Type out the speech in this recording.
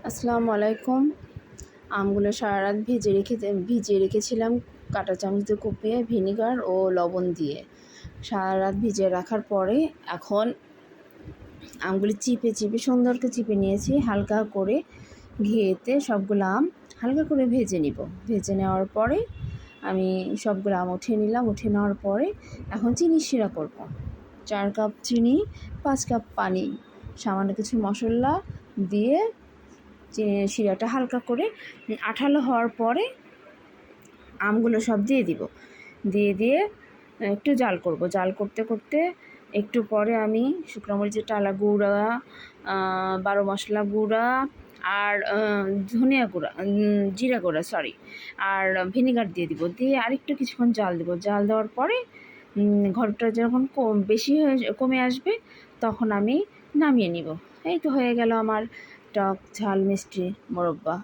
আসসালামু আলাইকুম। আমগুলো সারা রাত ভিজিয়ে রেখেছিলাম কাঁটা চামচ দিয়ে কুপিয়ে ভিনিগার ও লবণ দিয়ে। সারা রাত ভিজিয়ে রাখার পরে এখন আমগুলি চিপে সুন্দর করে চিপে নিয়েছি। হালকা করে ঘিয়েতে সবগুলো আম হালকা করে ভেজে নিব। ভেজে নেওয়ার পরে আমি সবগুলো আম উঠিয়ে নিলাম। উঠিয়ে নেওয়ার পরে এখন চিনি শিরা করব। 4 কাপ চিনি, 5 কাপ পানি, সামান্য কিছু মশলা দিয়ে শিরাটা হালকা করে আঠালো হওয়ার পরে আমগুলো সব দিয়ে দিব। দিয়ে একটু জাল করব। জাল করতে করতে একটু পরে আমি শুকনো মরিচের টালা গুঁড়া, 12 মশলা গুঁড়া আর ধনিয়া গুঁড়া, জিরা গুঁড়া আর ভিনিগার দিয়ে দিব। দিয়ে আরেকটু কিছুক্ষণ জাল দেব। জাল দেওয়ার পরে ঘরটা যখন বেশি কমে আসবে তখন আমি নামিয়ে নিব। এই তো হয়ে গেল আমার টক ঝাল মিষ্টি মোরব্বা।